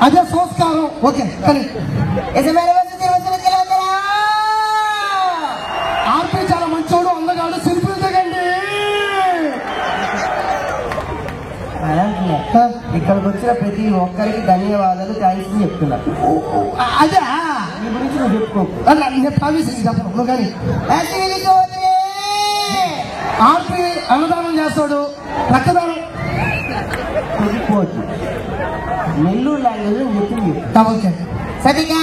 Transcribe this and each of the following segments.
అదే సంస్కారం. ఓకే కానీ ఆర్పి చాలా మంచోడు, అందగాడు, సెల్ఫీలు దిగండి. ఇక్కడికి వచ్చిన ప్రతి ఒక్కరికి ధన్యవాదాలు, థ్యాంక్స్ చెప్తున్నా. అదే నీ గురించి నువ్వు చెప్పుకోకు. నేను ప్రామిస్ చెప్పను నువ్వు కానీ. ఆర్పి అన్నదానం చేస్తాడు, రక్తదానం. నెల్లూరు లాంగ్వేజ్ చెప్పింది. ఓకే సరిగా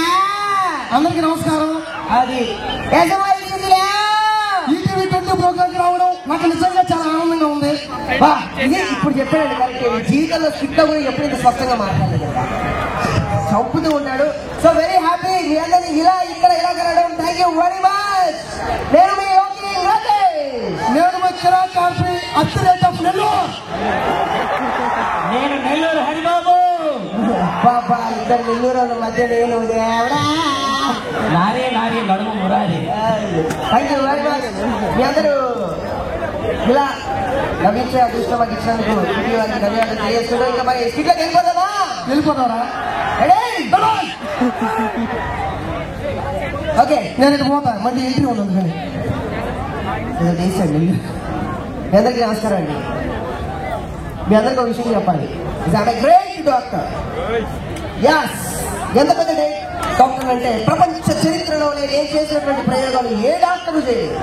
అందరికి నమస్కారం. అది ఈటీవీ 20 ప్రోగ్రామ్ రావడం నాకు నిజంగా చాలా ఆనందంగా ఉంది. ఇప్పుడు చెప్పాడు జీవితంలో స్కిట్ కూడా ఎప్పుడు ఇంత స్పష్టంగా మాట్లాడలేదు కదా, చంపుతూ ఉన్నాడు. సో వెరీ హ్యాపీ మీ అందరినీ ఇలా ఇక్కడ ఇలా కలవడం. Thank you very much. నేను మీ నేను వచ్చినా కార్పి అత్తిరేట్ ఆఫ్ నెల్లూరు. నేను నెల్లూరు హరిబాబు. బాబా ఇద్దరు నెల్లూరు మధ్య నేను లారీ లారీ నడుము మురారి. Thank you very much. మీ అందరూ ఇలా లభించే అదృష్టం మాకు ఇచ్చినందుకు వారికి ధన్యవాదాలు తెలియజేస్తున్నాం. ఇంకా మరి స్కిట్లోకి వెళ్ళిపోతారా? ఓకే నేను ఇటు పోతా, మళ్ళీ ఎంట్రీ ఉండదు. కానీ చేశాడు. మీ అందరికీ నమస్కారం అండి. మీ అందరికీ ఒక విషయం చెప్పాలి. Great doctor. యాస్, ఎంత పెద్ద డాక్టర్ అంటే ప్రపంచ చరిత్రలో నేను ఏం చేసినటువంటి ప్రయోగాలు ఏ డాక్టరు చేయలేదు.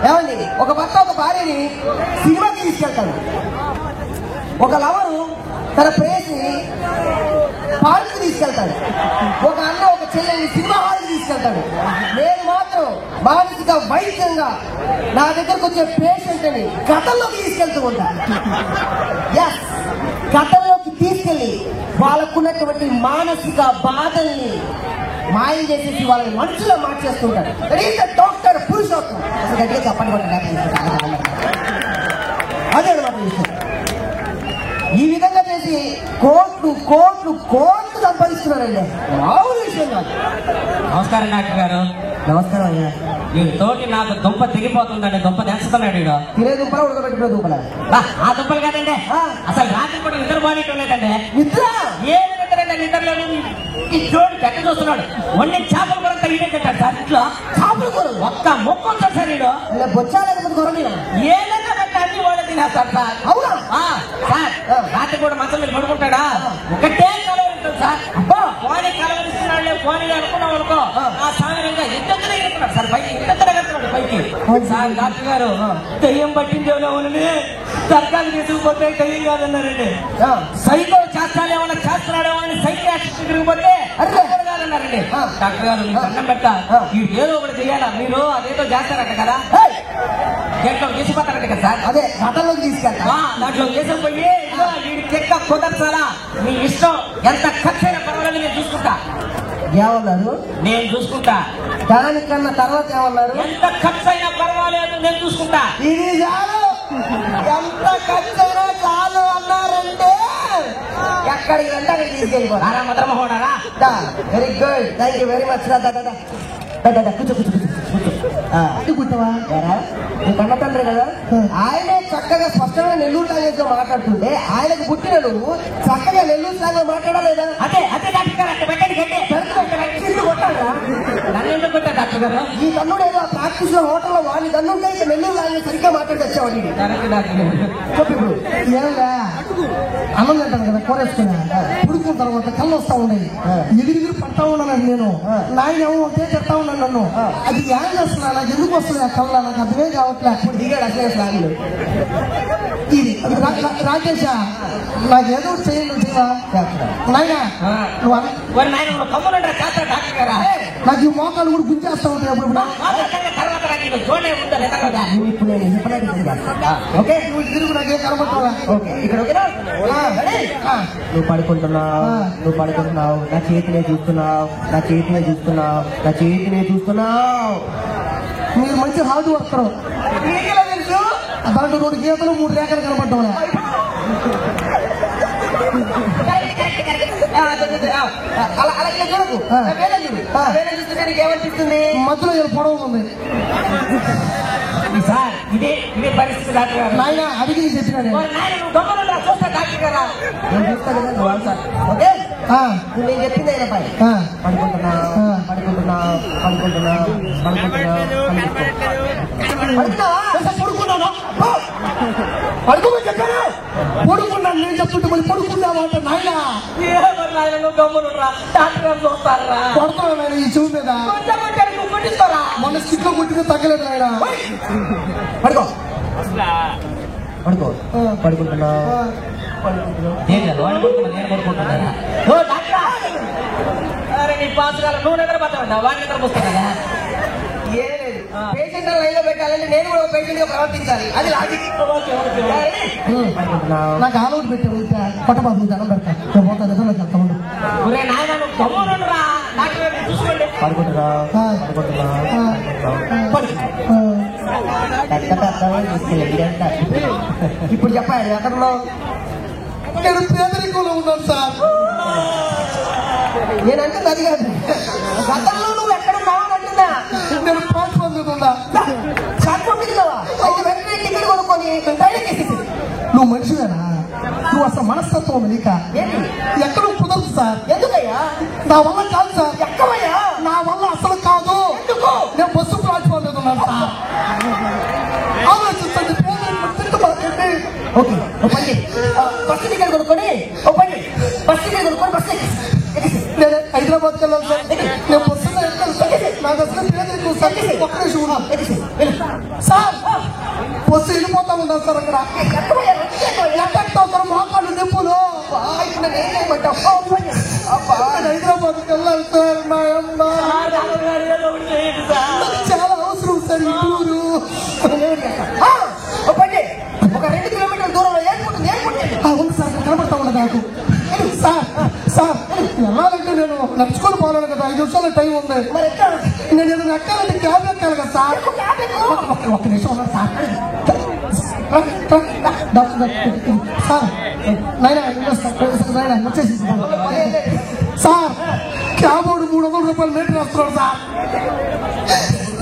ఏమండి, ఒక భర్త ఒక భార్యని సినిమాకి తీసుకెళ్తాడు. ఒక లవరు తన ప్రేయసిని పార్క్ తీసుకెళ్తాడు. ఒక అన్న ఒక చెల్లెని సినిమా హాల్కి తీసుకెళ్తాడు. నేను మాత్రం మానసిక వైద్యంగా నా దగ్గరకు వచ్చే పేషెంట్ ని కథల్లోకి తీసుకెళ్తూ ఉంటాను. ఎస్, కథల్లోకి తీసుకెళ్లి వాళ్ళకున్నటువంటి మానసిక బాధల్ని మాయం చేసేసి వాళ్ళని మనుషులో మార్చేస్తుంటాడు. డాక్టర్ పురుషోత్తం. అసలు గట్టిగా చెప్పండి. అదే అనమాట విషయం. ఈ విధంగా చేసి కోట్లు కోట్లు కోట్లు సంపాదిస్తున్నారండి. మామూలు విషయం కాదు. నమస్కారం డాక్టర్ గారు. నమస్కారం అయ్యా. ఈ తోటి నాకు దుంప తెగిపోతుందండి. దుంప తెస్తున్నాడు ఇడు. తినే దుంపలా ఉడకబెట్టుకునే దుంపలా? ఆ దుంపలు కాదండి, అసలు రాత్రి కూడా నిద్ర బాగా లేదండి. నిద్ర ఏం నిద్రండి? నిద్రలో ఈ జోడు పెట్ట చూస్తున్నాడు. వండి చేపల కూర తగిలే కట్టాడు సార్. ఇంట్లో చేపల కూర ఒక్క మొక్క ఉంటాడు సార్. ఇడు బొచ్చా లేకపోతే కొరమీనా ఏదైనా బట్టి అన్ని వాళ్ళే తినేస్తాడు సార్. అవునా సార్? రాత్రి కూడా మంచం మీద పడుకుంటాడా? ఒకటే కలవ ఉంటుంది సార్. అబ్బా పోనీ కలవరిస్తున్నాడులే పోనీ అనుకున్నాం అనుకో, ఆ సాగరంగా ఇంతనే ఎగురుతున్నాడు సార్ పైకి. ఇంతనే ఎగురుతున్నాడు పైకి. సార్ డాక్టర్ గారు దెయ్యం పట్టిందేమో అని సర్కారు తీసుకుపోతే దెయ్యం కాదన్నారండి. సైకో చేస్తానేమన్నా చేస్తున్నాడేమో అని సైకియాట్రిస్ట్ తిరిగిపోతే కాదన్నారండి. డాక్టర్ గారు మీకు అన్నం పెట్టా, ఈ ఏదో ఒకటి చెయ్యాలా, మీరు అదేదో చేస్తారట కదా, దేంట్లో చేసిపోతారట కదా సార్. అదే కథల్లోకి తీసుకెళ్తా. దాంట్లో చేసిపోయి వీడి చెక్క కుదర్చాలా, మీ ఇష్టం, ఎంత ఖర్చు అయినా పర్వాలేదు నేను చూసుకుంటా. ఏమన్నారు? నేను చూసుకుంటా. దానికన్నా తర్వాత ఏమన్నారు? ఎంత ఖర్చు అయినా పర్వాలేదు నేను చూసుకుంటా. ఇది చాలు, ఎంత ఖర్చు అయినా చాలు అన్నారంటే ఎక్కడికి వెంట అక్కడికి తీసుకెళ్ళిపోతారా? మద్రమోహనారా? Very good, thank you very much. కూర్చో కూర్చో కూర్చో కూర్చోవా. నీ కన్న తండ్రి కదా, ఆయనే చక్కగా స్పష్టంగా నెల్లూరు లాంగ్వేజ్ లో మాట్లాడుతుంటే ఆయనకు పుట్టిన నువ్వు చక్కగా నెల్లూరు లాంగ్వేజ్ మాట్లాడలేదా? అదే అదే డాక్టర్ గారు, అట్లా పెట్టండి గడ్డి కొట్టాడా? నన్ను ఎందుకు కొట్టా డాక్టర్ గారు? ఈ తన్నుడు ఏదో ప్రాక్టీస్ లో హోటల్లో వాడి తన్నుంటే ఇక నెల్లూరు లాంగ్వేజ్ సరిగ్గా మాట్లాడి వచ్చావాడి. చెప్పు ఇప్పుడు. ఏమన్నా అన్నం తింటాను కదా, కూరేసుకున్నా పుడుకున్న తర్వాత కళ్ళు వస్తా ఉన్నాయి, ఎగిరిగిరి పడతా ఉన్నాను నేను. నాయన ఏమో ఒకే చెప్తా ఉన్నాను నన్ను. అది ఏం చేస్తున్నా, నాకు ఎందుకు వస్తుంది ఆ కళ్ళ, నాకు అర్థమే కావట్లే. ఇప్పుడు దిగాడు అసలే స్లాంగ్లు. ఇది రాకేష, నాకేదో చేయండి జీవా. నాయన నువ్వు కమ్మునంటారా చేస్తా డాక్టర్ గారా? నాకు ఈ మోకాలు కూడా గుంజేస్తా ఉంటాయి అప్పుడు. తర్వాత నాకు జోనే ఉందా? ఇప్పుడు నేను ఓకే, నువ్వు తిరుగు, నాకేం కనబడతావా? ఓకే ఇక్కడ ఓకేనా? నువ్వు పడుకుంటున్నావు, నువ్వు పడుకుంటున్నావు, నా చేతినే చూస్తున్నావు, నా చేతినే చూస్తున్నావు, నా చేతినే చూస్తున్నావు. మీరు మంచి హార్డ్ వర్కర్. తెలుసు దాంట్లో 2 గీతలు 3 రేఖలు కనబడ్డా. అలాగే చూడకు, చూస్తుంటే నీకు ఏమనిపిస్తుంది? మధ్యలో పొడవు ఉంది సార్. ఇదే ఇదే పరిస్థితి డాక్టర్ గారు. నాయన అడిగి చెప్పినా చూస్తా డాక్టర్ గారా? నేను చూస్తాను కదా, నువ్వు సార్. ఓకే నేను చెప్పింది అయిన పని పడుకుంటున్నా పడుకుంటున్నా పడుకుంటున్నా పడుకుంటున్నా పడుకున్నాను పడుకోమని చెప్పాను. పడుకున్నాను నేను చెప్తుంటే మళ్ళీ పడుకున్నావా అంటే నాయన కొడతాను నాయన ఈ చెవు మీద. మన స్కిట్ లో కొట్టితే తగ్గలేదు నాయన. పడుకో పడుకో పడుకుంటున్నా పేషెంట్ లైన్ లో పెట్టాలంటే నేను కూడా పేషెంట్ గా ప్రవర్తించాలి. అది లాజిక్. నాకు ఆలోచన పెట్టావు కొట్టబాబు దండం పెడతా పోతా నిజంలోకి వెళ్తా ఉండు. పడుకుంటున్నా పడుకుంటున్నా ఇప్పుడు చెప్పాలి ఎక్కడున్నావు? నేను పేదరికంలో ఉన్నాను సార్. నేనంటే అది కాదు, గతంలో నువ్వు ఎక్కడున్నావు అంటున్నా. నేను ప్లాట్ఫామ్ మీద ఉన్నా. వెంటనే టికెట్ కొనుక్కొని నువ్వు మనిషివేనా? నువ్వు అసలు మనస్తత్వం ఉంది నీక? ఎక్కడ కుదరదు సార్. ఎందుకయ్యా? నా వల్ల కాదు సార్. ఎక్కవయ్యా? నా వల్ల అసలు కాదు. నేను బస్సు ప్లాట్ఫామ్ మీద ఉన్నాను సార్. ఆలోచించండి. ఓకే పండి బస్సు టికెట్ కొనుక్కొని బస్సు టికెట్ కొనుక్కొని బస్సు నేను హైదరాబాద్కి వెళ్ళాను సార్. నేను బస్సులో వెళ్తాను సార్. నాకు అసలు పేదరికం సార్. ఒక్క నిమిషం ఉన్నాను సార్. బస్సు వెళ్ళిపోతా ఉన్నాను సార్. అక్కడ ఎక్కడ మోకాళ్ళు నొప్పులు. హైదరాబాద్కి వెళ్ళాలి సార్. నా అమ్మ చాలా అవసరం సార్. ఈ టూరు ఒక 2 కిలోమీటర్ల దూరంలో ఎయిర్పోర్ట్ ఉంది సార్. కనబడతా ఉండదు నాకు సార్. సార్ వెళ్ళాలంటే నేను నడుచుకొని పోవాలి కదా. 5 నిమిషాల టైం ఉంది. నేను ఏదైనా ఎక్కాలంటే క్యాబ్ ఎక్కాలి కదా సార్. ఒక్క నిమిషం ఉన్నాను సార్. సార్ నైనా వచ్చేసి సార్ క్యాబ్ వాడు 300 రూపాయలు రేటు రాస్తున్నాడు సార్.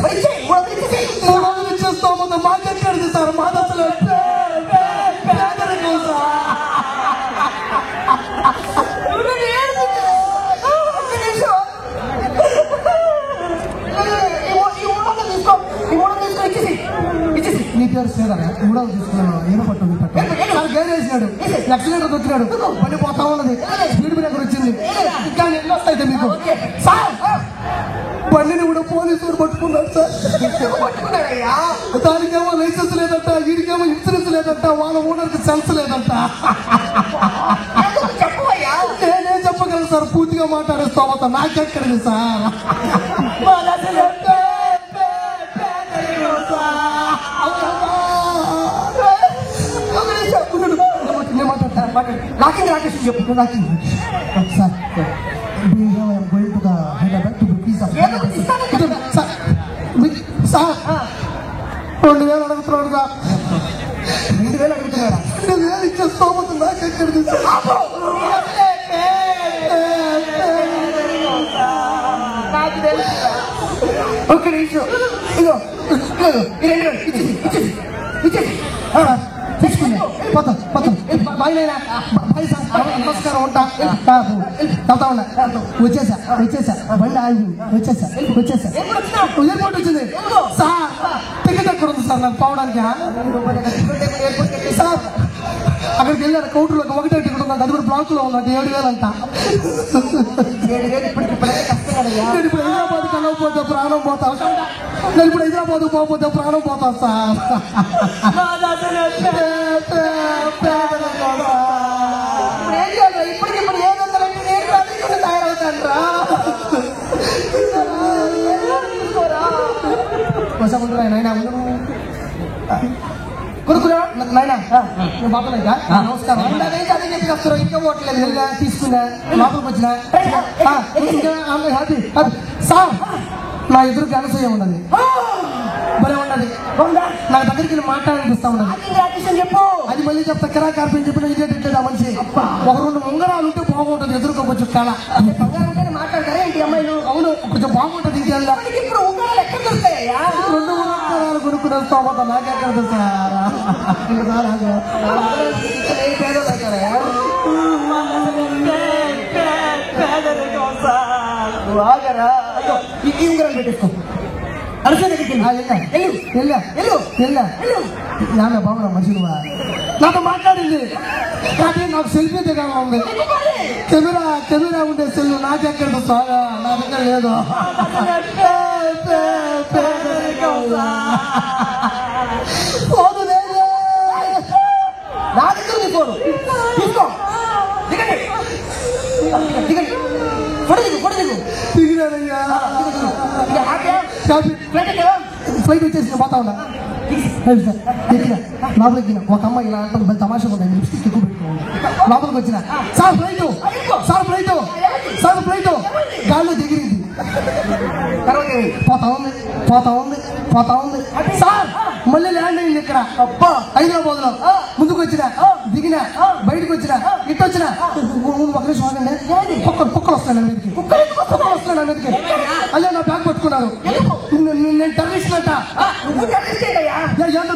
300 ఇచ్చేస్తాము. మాకెక్కడిది సార్. మా దశలో పేదరికం సార్. నీ పేరు సేదరా? 300 తీసుకున్నాను. ఏమో పట్టు పట్టు గైడ్ వేసినాడు. యాక్సిడెంట్ వచ్చినాడు. పని పోతా ఉన్నది. స్పీడ్ బ్రేకర్ వచ్చింది. ఇంకా ఎన్ని వస్తాయి మీకు సార్? బండిని కూడా పోలీసులు పట్టుకున్నాడు సార్. దానికేమో లైసెన్స్ లేదంట, వీడికేమో ఇన్సూరెన్స్ లేదంట, వాళ్ళ ఓనర్కి సెన్స్ లేదంట. నేనే చెప్పగలను సార్. పూర్తిగా మాట్లాడేస్తామత నాకెక్కడిది సార్. నాకేంటి రాకేష్ చెప్పు. నాకేం sir going to the Hyderabad to book visa. Sir 2000 అడుగుతున్నాడు సార్. 2000 అడుగుతున్నాడా? 2000 ఇచ్చేస్తామత నాకెక్కడిది సార్. నాకు తెలుసు. ఒక్క నిమిషం. ఇగో ఇచ్చేసి తీసుకున్నా పోతాం పోతాం. బాయ్ నైనా బాయ్ సార్. నమస్కారం. ఉంటా వెళ్తా ఉన్నా. వచ్చేసా బండి ఆగి వచ్చేసా. ఎయిర్పోర్ట్ వచ్చింది సార్. టికెట్ ఎక్కడ ఉంది సార్ నాకు పోవడానికి? సార్ అక్కడికి వెళ్ళారు కౌంటర్లోకి. ఒకటే టికెట్ ఉందంట. అది కూడా బ్లాక్ లో ఉందంట. 7,000 అంట. నేను ఇప్పుడు హైదరాబాద్ వెళ్ళకపోతే ప్రాణం పోతా. నేను ఇప్పుడు హైదరాబాద్ పోకపోతే ప్రాణం పోతా సార్. ఇప్పుడు ఏదంటే నేను తయారవుతాను రా. నాయన కొనుక్కున్నా నాయన. బాబులైనా నమస్కారం. అదే చెప్పి వస్తారు. ఇంకా ఓట్లేదు. తీసుకున్నా లోపలికి వచ్చినా హ్యాపీ సార్. నా ఎదురుకి అనసూయ ఉన్నది. భలే ఉన్నది. నా దగ్గరికి మాట్లాడాలనిపిస్తా ఉన్నది. చెప్పు. అది మళ్ళీ చెప్తా. కిరా కార్పని చెప్పిన ఇదేంటి ఆ మనిషి. ఒక 2 ఉంగరాలు ఉంటే బాగుంటుంది. ఎదురుకో కొంచెం కళ మాట్లాడతారా ఏంటి అమ్మాయిలు? అవును కొంచెం బాగుంటుంది. ఇంకేళ్ళ ఇప్పుడు ఉంగరాలు ఎక్కడ దొరుకుతాయా? 2 ఉంగరాలు కొనుక్కుని వస్తామో నాకెక్కడ సార్. పేదరికం సార్. నువ్వు ఆగరా. అయ్యో, ఈ ఉంగరం పెట్టేసుకో. అరసే దగ్గరికి నాన్న బాబు మంచి నువ్వా నాతో మాట్లాడింది కానీ నాకు సెల్ఫీ దిగాల ఉంది. కెమెరా ఉండే సెల్ నాకెక్కడ సాగా నా దగ్గర లేదు. ఫోను లేదు నా దగ్గర నీ ఫోను తీసుకో. దిగండి దిగండి. ఫోటో దిగు. దిగినానయ్యా. ఫ్లైట్ వచ్చేసి పోతా ఉన్నా ఎక్కిన లోపలికి ఎక్కిన. ఒక అమ్మాయి ఇలా అంటుంది మళ్ళీ తమాషా ఉంది. లిప్స్టిక్ ఎక్కువ పెట్టుకోండి. లోపలికి వచ్చిన సార్ ఫ్లైట్ గాల్లో దిగిరింది. పోతా ఉంది సార్. మళ్ళీ ల్యాండ్ అయింది ఇక్కడ హైదరాబాద్ లో. ముందుకు వచ్చిన దిగిన బయటకు వచ్చిన ఇటు వచ్చిన ఒక నిమిషం ఆగండి. కుక్కలు వస్తాను మీదకి. అయ్యా నా బ్యాగ్ పట్టుకున్నారు. నేను టెర్రరిస్ట్ అంట.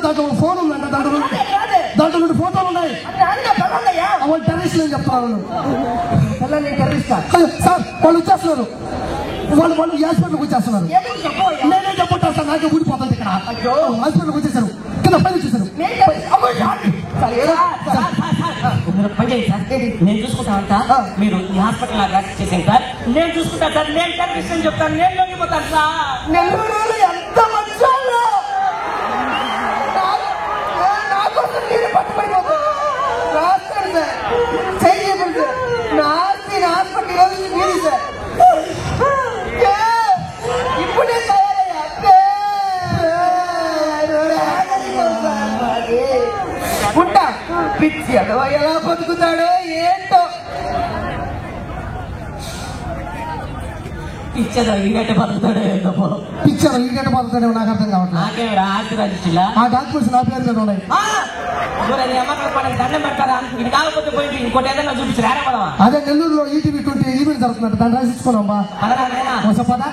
దాంట్లో ఫోన్ ఉందంట. దాంట్లో 2 ఫోటోలు ఉన్నాయి. వాళ్ళు టెర్రరిస్ట్ అని చెప్తున్నారు. టెర్రరిస్టా? సార్ వాళ్ళు వచ్చేస్తున్నారు. వాళ్ళు హాస్పిటల్కి వచ్చేస్తున్నారు. నేనే చెప్పంటా సార్. నాకే ఊడిపోతుంది ఇక్కడ. హాస్పిటల్కి వచ్చేసారు. కింద పైన వచ్చేసారు. నేను చూసుకుంటానంట. మీరు ఈ హాస్పిటల్ చేసేది సార్. నేను చూసుకుంటా సార్. నేను టెర్రరిస్ట్ అని చెప్తాను. నేను లొంగిపోతాను సార్. నెల్లూరు ఎంత మంచి ఇప్పుడే ఉంటా. పిచ్చి ఎలా బతుకుతాడో ఏంటో. పిచ్చర్ ఈ గంట బతుకుతాడో నాకు అర్థం కావట్లేదు. నాకేమిరా ఆశీర్వాదించిలా? ఆ డాక్యుమెంట్స్ నా పేరు మీద ఉన్నాయి. దండం పెడతారా? ఇది కాకపోతే పోయింది ఇంకోటి ఏదైనా చూపించి రారా పదవా? అదే నెల్లూరులో ఈటీవీ 20 ఈవెంట్ జరుగుతున్నట్టు దాన్ని రాసిచ్చుకున్నాం బా. పదరా పదా